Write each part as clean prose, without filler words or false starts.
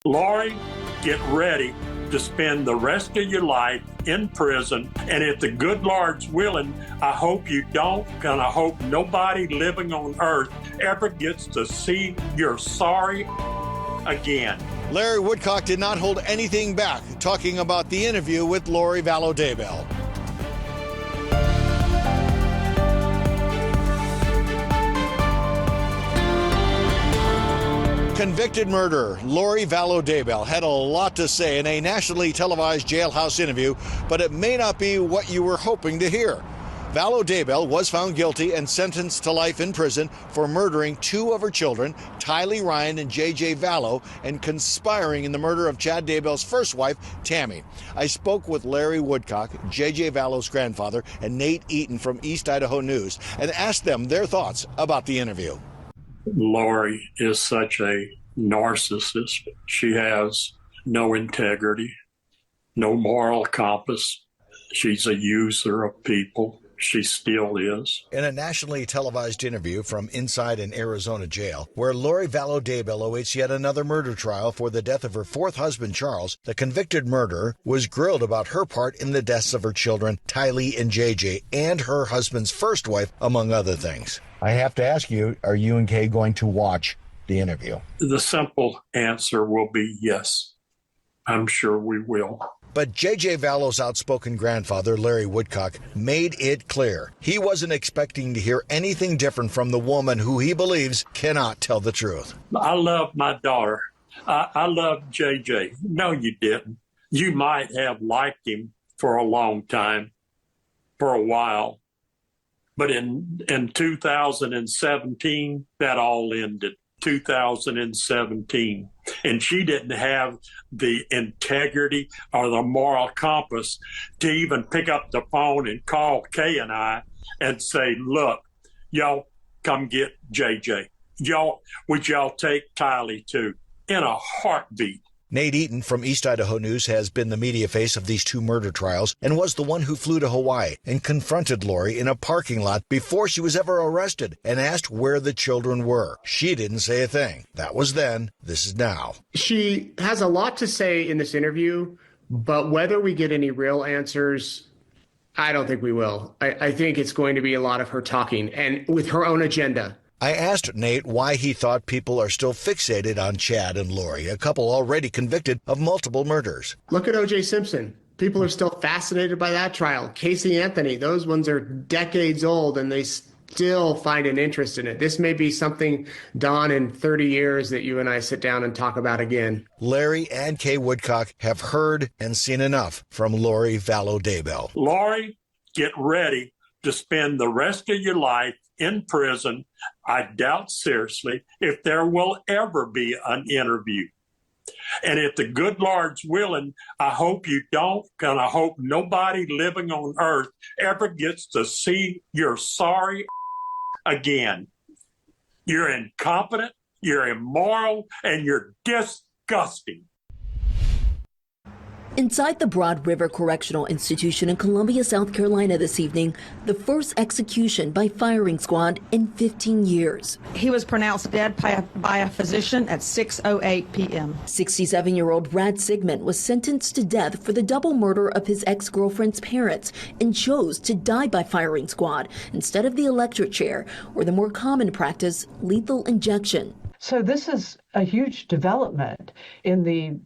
Lori, get ready to spend the rest of your life in prison. And if the good Lord's willing, I hope you don't, and I hope nobody living on earth ever gets to see your sorry again. Larry Woodcock did not hold anything back, talking about the interview with Lori Vallow. Convicted murderer Lori Vallow had a lot to say in a nationally televised jailhouse interview, but it may not be what you were hoping to hear. Vallow was found guilty and sentenced to life in prison for murdering two of her children, Tylee Ryan and J.J. Vallow, and conspiring in the murder of Chad Daybell's first wife, Tammy. I spoke with Larry Woodcock, J.J. Vallow's grandfather, and Nate Eaton from East Idaho News, and asked them their thoughts about the interview. Lori is such a narcissist. She has no integrity, no moral compass. She's a user of people. She still is. In a nationally televised interview from inside an Arizona jail, where Lori Vallow awaits yet another murder trial for the death of her fourth husband, Charles, the convicted murderer was grilled about her part in the deaths of her children, Tylee and JJ, and her husband's first wife, among other things. I have to ask you, are you and Kay going to watch the interview? The simple answer will be yes. I'm sure we will. But J.J. Vallow's outspoken grandfather, Larry Woodcock, made it clear he wasn't expecting to hear anything different from the woman who he believes cannot tell the truth. I love my daughter. I love J.J. No, you didn't. You might have liked him for a long time, for a while. But in 2017, that all ended. 2017. And she didn't have the integrity or the moral compass to even pick up the phone and call Kay and I and say, look, y'all come get JJ. Would y'all take Tylee too? In a heartbeat. Nate Eaton from East Idaho News has been the media face of these two murder trials and was the one who flew to Hawaii and confronted Lori in a parking lot before she was ever arrested and asked where the children were. She didn't say a thing. That was then. This is now. She has a lot to say in this interview, but whether we get any real answers, I don't think we will. I think it's going to be a lot of her talking and with her own agenda. I asked Nate why he thought people are still fixated on Chad and Lori, a couple already convicted of multiple murders. Look at O.J. Simpson. People are still fascinated by that trial. Casey Anthony, those ones are decades old, and they still find an interest in it. This may be something, Don, in 30 years that you and I sit down and talk about again. Larry and Kay Woodcock have heard and seen enough from Lori Vallow. Lori, get ready to spend the rest of your life in prison. I doubt seriously if there will ever be an interview. And if the good Lord's willing, I hope you don't, and I hope nobody living on earth ever gets to see your sorry again. You're incompetent, you're immoral, and you're disgusting. Inside the Broad River Correctional Institution in Columbia, South Carolina this evening, the first execution by firing squad in 15 years. He was pronounced dead by a physician at 6:08 p.m. 67-year-old Brad Sigmund was sentenced to death for the double murder of his ex-girlfriend's parents and chose to die by firing squad instead of the electric chair or the more common practice, lethal injection. So this is a huge development in the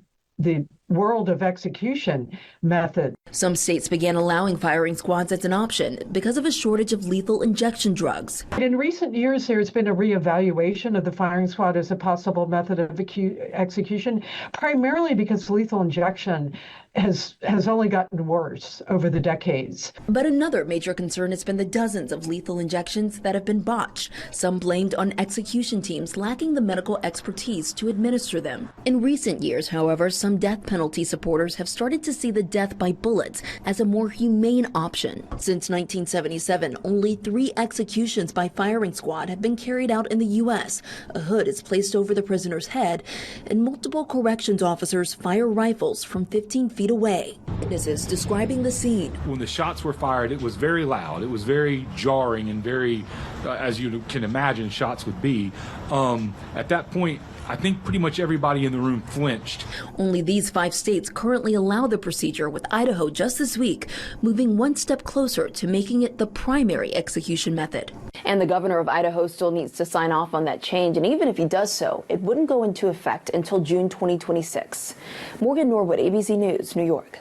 world of execution method. Some states began allowing firing squads as an option because of a shortage of lethal injection drugs. In recent years, there's been a reevaluation of the firing squad as a possible method of execution, primarily because lethal injection has only gotten worse over the decades. But another major concern has been the dozens of lethal injections that have been botched, some blamed on execution teams lacking the medical expertise to administer them. In recent years, however, some death penalty supporters have started to see the death by bullets as a more humane option. Since 1977, only 3 executions by firing squad have been carried out in the U.S. A hood is placed over the prisoner's head, and multiple corrections officers fire rifles from 15 feet away. Witnesses describing the scene. When the shots were fired, it was very loud. It was very jarring and very, as you can imagine, shots would be. At that point, I think pretty much everybody in the room flinched. Only these 5 states currently allow the procedure, with Idaho just this week moving one step closer to making it the primary execution method. And the governor of Idaho still needs to sign off on that change. And even if he does so, it wouldn't go into effect until June 2026. Morgan Norwood, ABC News, New York.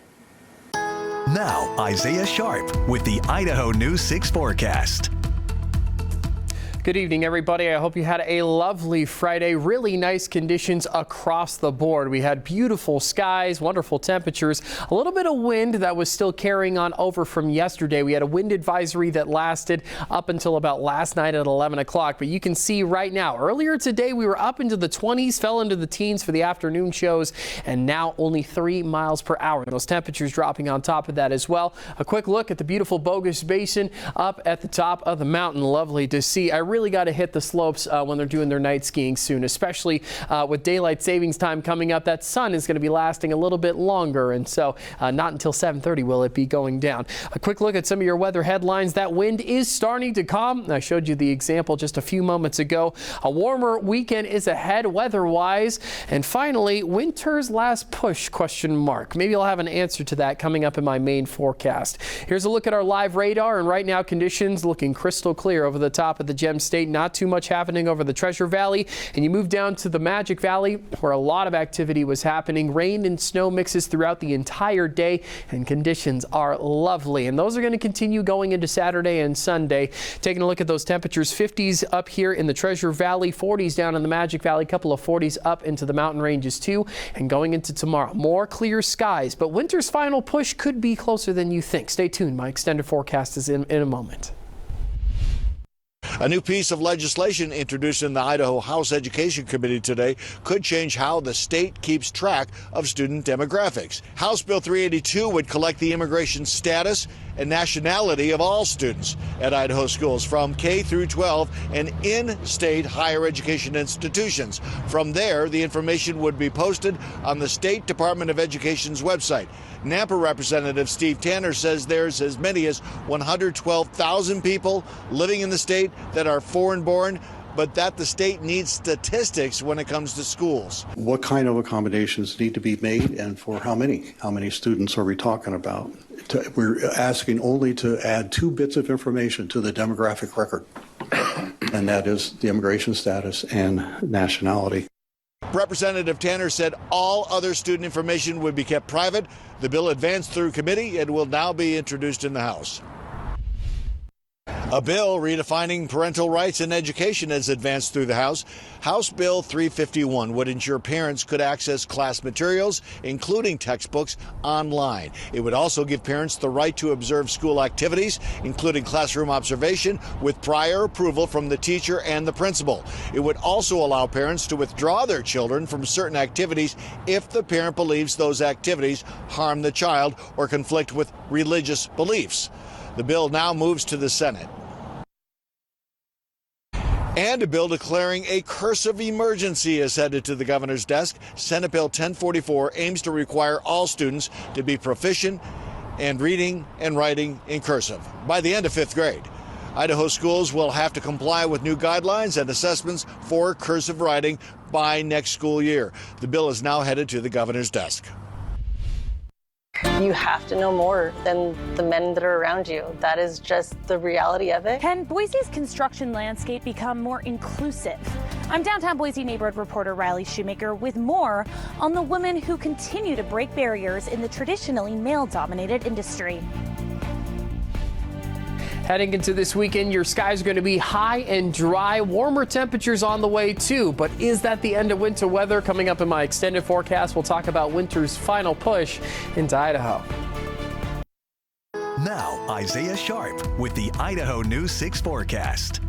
Now, Isaiah Sharp with the Idaho News 6 forecast. Good evening, everybody. I hope you had a lovely Friday. Really nice conditions across the board. We had beautiful skies, wonderful temperatures, a little bit of wind that was still carrying on over from yesterday. We had a wind advisory that lasted up until about last night at 11 o'clock. But you can see right now, earlier today, we were up into the 20s, fell into the teens for the afternoon shows, and now only 3 miles per hour. Those temperatures dropping on top of that as well. A quick look at the beautiful Bogus Basin up at the top of the mountain. Lovely to see. I really got to hit the slopes when they're doing their night skiing soon, especially with daylight savings time coming up. That sun is going to be lasting a little bit longer, and so not until 7:30 will it be going down. A quick look at some of your weather headlines. That wind is starting to calm. I showed you the example just a few moments ago. A warmer weekend is ahead weather-wise, and finally, winter's last push, question mark. Maybe I'll have an answer to that coming up in my main forecast. Here's a look at our live radar, and right now conditions looking crystal clear over the top of the Gem State. Not too much happening over the Treasure Valley, and you move down to the Magic Valley where a lot of activity was happening. Rain and snow mixes throughout the entire day, and conditions are lovely, and those are going to continue going into Saturday and Sunday. Taking a look at those temperatures, 50s up here in the Treasure Valley, 40s down in the Magic Valley, a couple of 40s up into the mountain ranges too, and going into tomorrow, more clear skies, but winter's final push could be closer than you think. Stay tuned. My extended forecast is in a moment. A new piece of legislation introduced in the Idaho House Education Committee today could change how the state keeps track of student demographics. House Bill 382 would collect the immigration status and nationality of all students at Idaho schools from K through 12 and in-state higher education institutions. From there, the information would be posted on the State Department of Education's website. Nampa Representative Steve Tanner says there's as many as 112,000 people living in the state that are foreign-born, but that the state needs statistics when it comes to schools. What kind of accommodations need to be made, and for how many? How many students are we talking about? We're asking only to add 2 bits of information to the demographic record, and that is the immigration status and nationality. Representative Tanner said all other student information would be kept private. The bill advanced through committee and will now be introduced in the House. A bill redefining parental rights in education has advanced through the House. House Bill 351 would ensure parents could access class materials, including textbooks, online. It would also give parents the right to observe school activities, including classroom observation, with prior approval from the teacher and the principal. It would also allow parents to withdraw their children from certain activities if the parent believes those activities harm the child or conflict with religious beliefs. The bill now moves to the Senate. And a bill declaring a cursive emergency is headed to the governor's desk. Senate Bill 1044 aims to require all students to be proficient in reading and writing in cursive by the end of 5th grade. Idaho schools will have to comply with new guidelines and assessments for cursive writing by next school year. The bill is now headed to the governor's desk. You have to know more than the men that are around you. That is just the reality of it. Can Boise's construction landscape become more inclusive? I'm downtown Boise neighborhood reporter Riley Shoemaker with more on the women who continue to break barriers in the traditionally male-dominated industry. Heading into this weekend, your skies are going to be high and dry. Warmer temperatures on the way, too. But is that the end of winter weather? Coming up in my extended forecast, we'll talk about winter's final push into Idaho. Now, Isaiah Sharp with the Idaho News 6 forecast.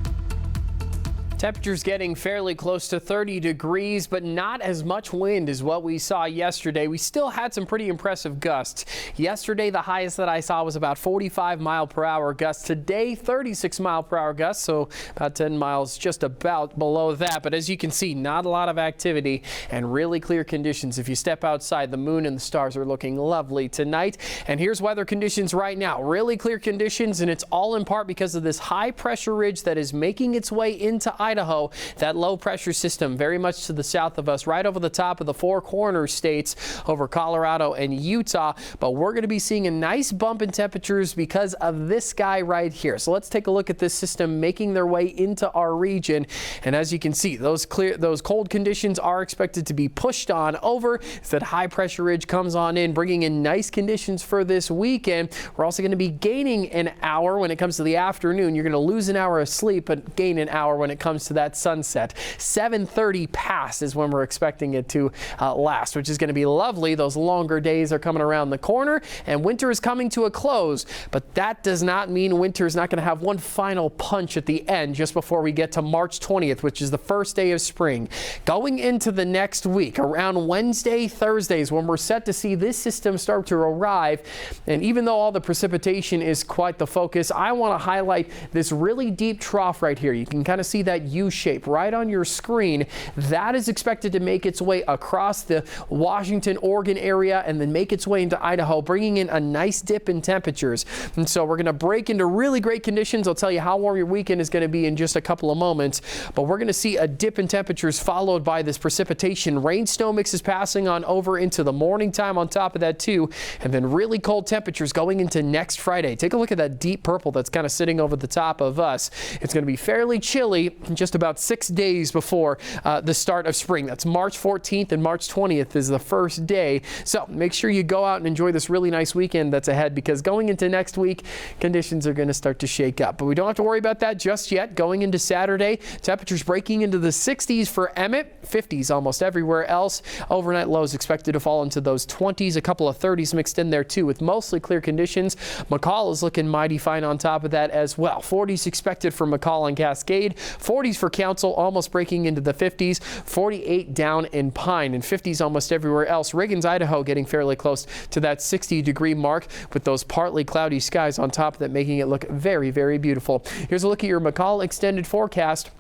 Temperatures getting fairly close to 30 degrees, but not as much wind as what we saw yesterday. We still had some pretty impressive gusts. Yesterday, the highest that I saw was about 45-mile-per-hour gusts. Today, 36-mile-per-hour gusts, so about 10 miles just about below that. But as you can see, not a lot of activity and really clear conditions. If you step outside, the moon and the stars are looking lovely tonight. And here's weather conditions right now. Really clear conditions, and it's all in part because of this high pressure ridge that is making its way into Idaho. Idaho. That low pressure system very much to the south of us, right over the top of the Four Corners states over Colorado and Utah. But we're going to be seeing a nice bump in temperatures because of this guy right here. So let's take a look at this system making their way into our region. And as you can see, those cold conditions are expected to be pushed on over as that high pressure ridge comes on in, bringing in nice conditions for this weekend. We're also going to be gaining an hour when it comes to the afternoon. You're going to lose an hour of sleep, but gain an hour when it comes to that sunset. 7:30 past is when we're expecting it to last, which is going to be lovely. Those longer days are coming around the corner, and winter is coming to a close. But that does not mean winter is not going to have one final punch at the end just before we get to March 20th, which is the first day of spring. Going into the next week, around Wednesday, Thursdays, when we're set to see this system start to arrive. And even though all the precipitation is quite the focus, I want to highlight this really deep trough right here. You can kind of see that U shape right on your screen. That is expected to make its way across the Washington, Oregon area and then make its way into Idaho, bringing in a nice dip in temperatures. And so we're going to break into really great conditions. I'll tell you how warm your weekend is going to be in just a couple of moments, but we're going to see a dip in temperatures followed by this precipitation. Rain snow mix is passing on over into the morning time on top of that too, and then really cold temperatures going into next Friday. Take a look at that deep purple that's kind of sitting over the top of us. It's going to be fairly chilly just about 6 days before the start of spring. That's March 14th and March 20th is the first day. So make sure you go out and enjoy this really nice weekend that's ahead, because going into next week, conditions are going to start to shake up. But we don't have to worry about that just yet. Going into Saturday, temperatures breaking into the 60s for Emmett, 50s almost everywhere else. Overnight lows expected to fall into those 20s, a couple of 30s mixed in there too, with mostly clear conditions. McCall is looking mighty fine on top of that as well. 40s expected for McCall and Cascade, 40s for Council, almost breaking into the 50s, 48 down in Pine, and 50s almost everywhere else. Riggins, Idaho getting fairly close to that 60-degree mark with those partly cloudy skies on top of that, making it look very, very beautiful. Here's a look at your McCall extended forecast.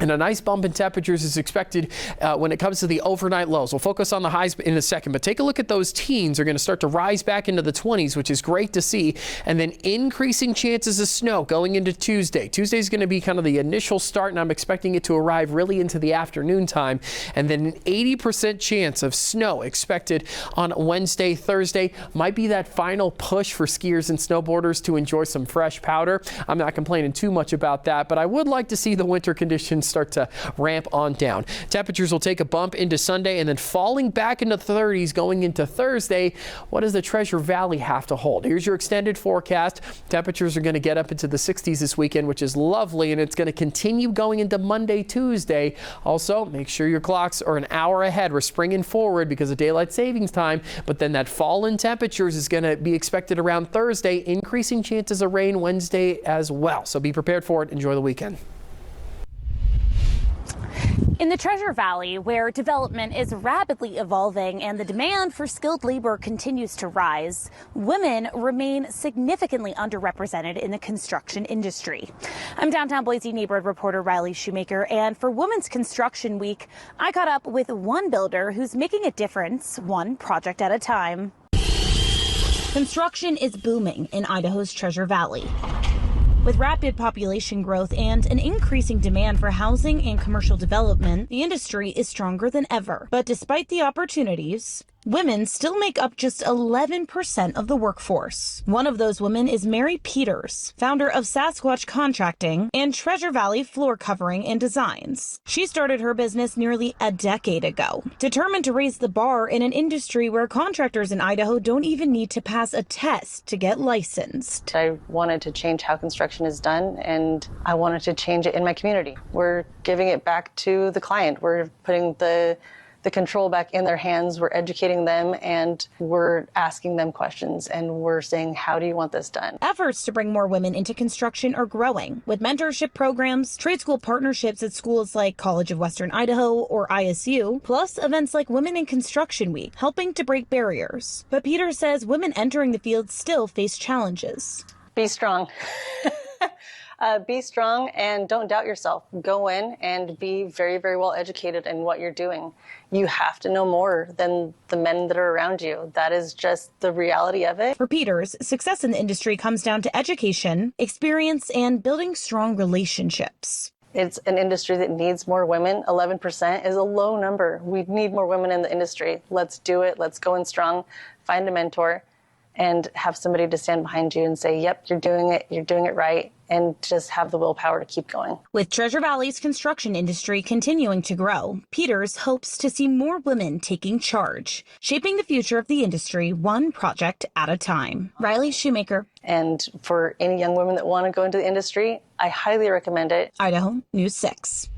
And a nice bump in temperatures is expected when it comes to the overnight lows. We'll focus on the highs in a second, but take a look at those teens. Are going to start to rise back into the 20s, which is great to see. And then increasing chances of snow going into Tuesday. Tuesday is going to be kind of the initial start, and I'm expecting it to arrive really into the afternoon time. And then an 80% chance of snow expected on Wednesday, Thursday. Might be that final push for skiers and snowboarders to enjoy some fresh powder. I'm not complaining too much about that, but I would like to see the winter conditions start to ramp on down. Temperatures will take a bump into Sunday and then falling back into the 30s going into Thursday. What does the Treasure Valley have to hold? Here's your extended forecast. Temperatures are going to get up into the 60s this weekend, which is lovely, and it's going to continue going into Monday, Tuesday. Also, make sure your clocks are an hour ahead. We're springing forward because of daylight savings time, but then that fall in temperatures is going to be expected around Thursday, increasing chances of rain Wednesday as well. So be prepared for it. Enjoy the weekend. In the Treasure Valley, where development is rapidly evolving and the demand for skilled labor continues to rise, women remain significantly underrepresented in the construction industry. I'm downtown Boise neighborhood reporter Riley Shoemaker, and for Women's Construction Week, I caught up with one builder who's making a difference, one project at a time. Construction is booming in Idaho's Treasure Valley. With rapid population growth and an increasing demand for housing and commercial development, the industry is stronger than ever. But despite the opportunities, women still make up just 11% of the workforce. One of those women is Mary Peters, founder of Sasquatch Contracting and Treasure Valley Floor Covering and Designs. She started her business nearly a decade ago, determined to raise the bar in an industry where contractors in Idaho don't even need to pass a test to get licensed. I wanted to change how construction is done, and I wanted to change it in my community. We're giving it back to the client. We're putting the control back in their hands. We're educating them, and we're asking them questions, and we're saying, how do you want this done? Efforts to bring more women into construction are growing, with mentorship programs, trade school partnerships at schools like College of Western Idaho or ISU, plus events like Women in Construction Week, helping to break barriers. But Peter says women entering the field still face challenges. Be strong. Be strong and don't doubt yourself. Go in and be very, very well educated in what you're doing. You have to know more than the men that are around you. That is just the reality of it. For Peters, success in the industry comes down to education, experience, and building strong relationships. It's an industry that needs more women. 11% is a low number. We need more women in the industry. Let's do it. Let's go in strong, find a mentor, and have somebody to stand behind you and say, yep, you're doing it right, and just have the willpower to keep going. With Treasure Valley's construction industry continuing to grow, Peters hopes to see more women taking charge, shaping the future of the industry one project at a time. Riley Shoemaker. And for any young women that want to go into the industry, I highly recommend it. Idaho News 6.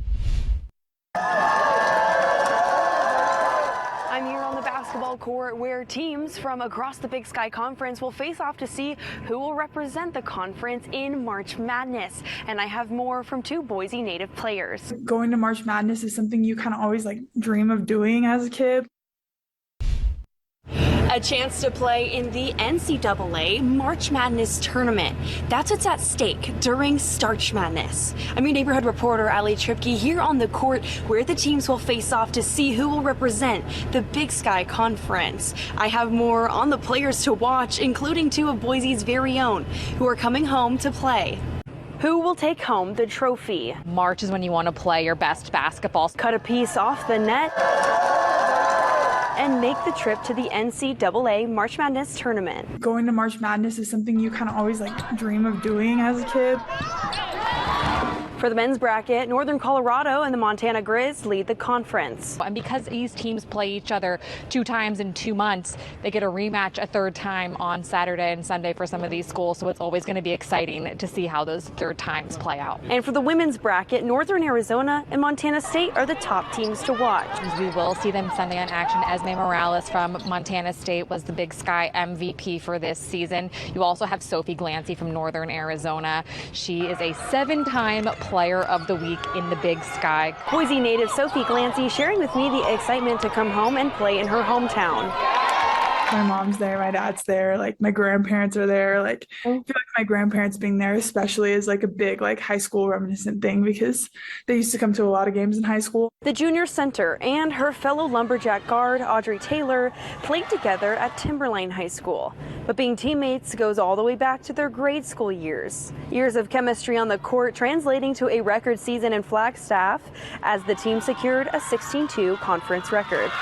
I'm here on the basketball court where teams from across the Big Sky Conference will face off to see who will represent the conference in March Madness. And I have more from two Boise native players. Going to March Madness is something you kind of always dream of doing as a kid. A chance to play in the NCAA March Madness tournament. That's what's at stake during Starch Madness. I'm your neighborhood reporter, Ali Tripke, here on the court where the teams will face off to see who will represent the Big Sky Conference. I have more on the players to watch, including two of Boise's very own who are coming home to play. Who will take home the trophy? March is when you want to play your best basketball. Cut a piece off the net and make the trip to the NCAA March Madness tournament. Going to March Madness is something you kind of always dream of doing as a kid. For the men's bracket, Northern Colorado and the Montana Grizz lead the conference. And because these teams play each other 2 times in 2 months, they get a rematch a third time on Saturday and Sunday for some of these schools. So it's always going to be exciting to see how those third times play out. And for the women's bracket, Northern Arizona and Montana State are the top teams to watch. We will see them Sunday on action. Esme Morales from Montana State was the Big Sky MVP for this season. You also have Sophie Glancy from Northern Arizona. She is a 7-time Player of the Week in the Big Sky. Boise native Sophie Glancy sharing with me the excitement to come home and play in her hometown. My mom's there, my dad's there, my grandparents are there. I feel like my grandparents being there especially is a big high school reminiscent thing because they used to come to a lot of games in high school. The junior center and her fellow lumberjack guard, Audrey Taylor, played together at Timberline High School. But being teammates goes all the way back to their grade school years. Years of chemistry on the court translating to a record season in Flagstaff as the team secured a 16-2 conference record.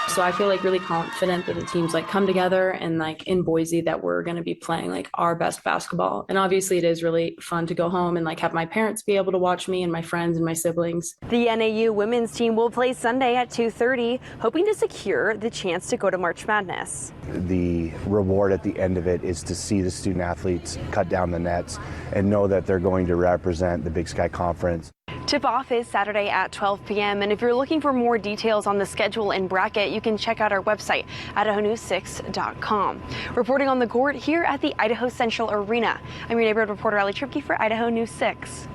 So I feel really confident that the teams come together and in Boise that we're going to be playing our best basketball. And obviously it is really fun to go home and have my parents be able to watch me and my friends and my siblings. The NAU women's team will play Sunday at 2:30, hoping to secure the chance to go to March Madness. The reward at the end of it is to see the student athletes cut down the nets and know that they're going to represent the Big Sky Conference. Tip-off is Saturday at 12 p.m. And if you're looking for more details on the schedule and bracket, you can check out our website, idahonews6.com. Reporting on the court here at the Idaho Central Arena, I'm your neighborhood reporter, Ali Tripke for Idaho News 6.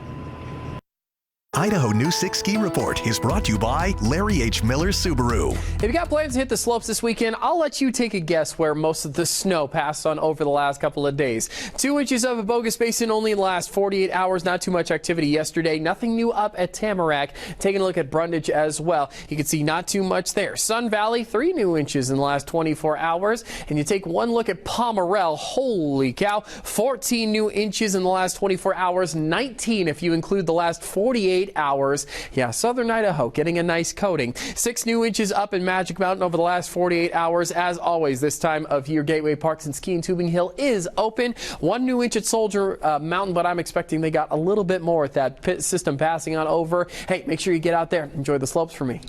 Idaho News 6 Ski Report is brought to you by Larry H. Miller Subaru. If you got plans to hit the slopes this weekend, I'll let you take a guess where most of the snow passed on over the last couple of days. 2 inches of a bogus basin only in the last 48 hours. Not too much activity yesterday. Nothing new up at Tamarack. Taking a look at Brundage as well. You can see not too much there. Sun Valley, 3 new inches in the last 24 hours. And you take one look at Pomerel. Holy cow. 14 new inches in the last 24 hours. 19 if you include the last 48 hours. Yeah, southern Idaho getting a nice coating. 6 new inches up in Magic Mountain over the last 48 hours. As always, this time of year, Gateway Parks and Ski and Tubing Hill is open. 1 new inch at Soldier Mountain, but I'm expecting they got a little bit more with that pit system passing on over. Hey, make sure you get out there. Enjoy the slopes for me.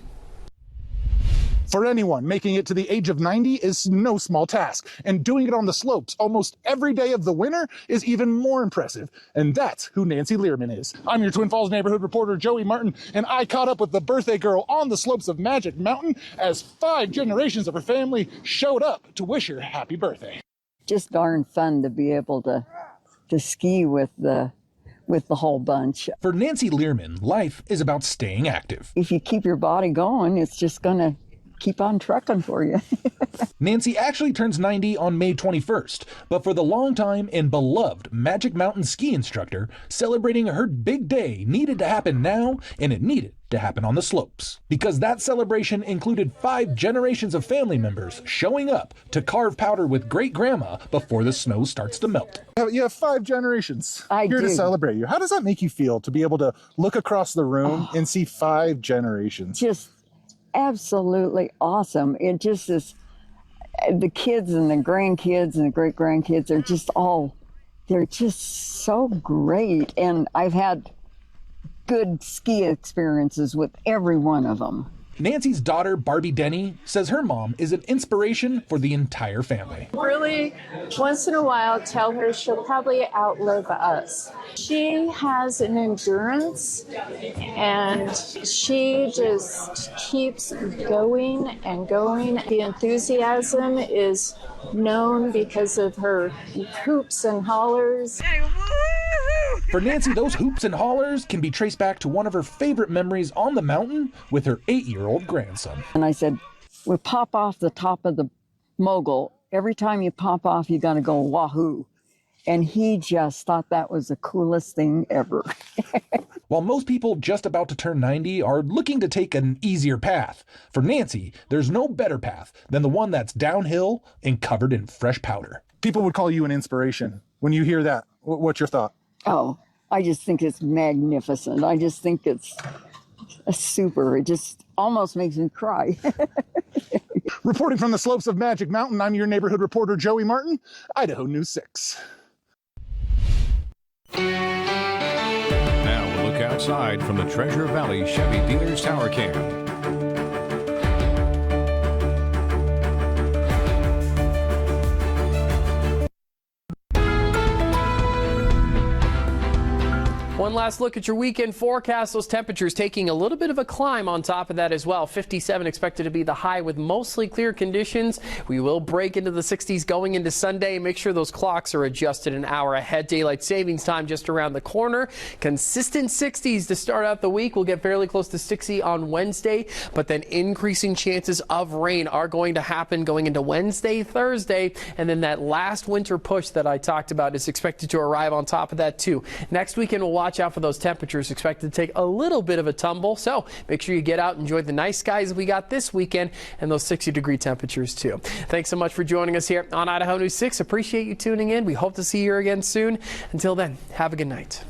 For anyone, making it to the age of 90 is no small task, and doing it on the slopes almost every day of the winter is even more impressive. And that's who Nancy Learman is. I'm your Twin Falls neighborhood reporter, Joey Martin, and I caught up with the birthday girl on the slopes of Magic Mountain as 5 generations of her family showed up to wish her happy birthday. Just darn fun to be able to ski with the whole bunch. For Nancy Learman, life is about staying active. If you keep your body going, it's just going to keep on trucking for you. Nancy actually turns 90 on May 21st, but for the longtime and beloved Magic Mountain ski instructor, celebrating her big day needed to happen now, and it needed to happen on the slopes. Because that celebration included 5 generations of family members showing up to carve powder with great-grandma before the snow starts to melt. You have 5 generations here to celebrate you. How does that make you feel to be able to look across the room and see 5 generations? Just absolutely awesome. It just is, the kids and the grandkids and the great-grandkids are just they're just so great. And I've had good ski experiences with every one of them. Nancy's daughter, Barbie Denny, says her mom is an inspiration for the entire family. Really, once in a while, tell her she'll probably outlive us. She has an endurance, and she just keeps going and going. The enthusiasm is known because of her hoops and hollers. For Nancy, those hoops and hollers can be traced back to one of her favorite memories on the mountain with her 8-year-old grandson. And I said, we pop off the top of the mogul. Every time you pop off, you got to go wahoo. And he just thought that was the coolest thing ever. While most people just about to turn 90 are looking to take an easier path, for Nancy, there's no better path than the one that's downhill and covered in fresh powder. People would call you an inspiration. When you hear that, what's your thought? Oh, I just think it's magnificent. I just think it's super. It just almost makes me cry. Reporting from the slopes of Magic Mountain, I'm your neighborhood reporter, Joey Martin, Idaho News 6. Now we'll look outside from the Treasure Valley Chevy Dealers Tower Cam. One last look at your weekend forecast. Those temperatures taking a little bit of a climb on top of that as well. 57 expected to be the high with mostly clear conditions. We will break into the 60s going into Sunday. Make sure those clocks are adjusted an hour ahead. Daylight savings time just around the corner. Consistent 60s to start out the week. We'll get fairly close to 60 on Wednesday, but then increasing chances of rain are going to happen going into Wednesday, Thursday, and then that last winter push that I talked about is expected to arrive on top of that too. Next weekend we'll watch out for those temperatures, expected to take a little bit of a tumble, so make sure you get out and enjoy the nice skies we got this weekend and those 60-degree temperatures too. Thanks so much for joining us here on Idaho News 6. Appreciate you tuning in. We hope to see you again soon. Until then, have a good night.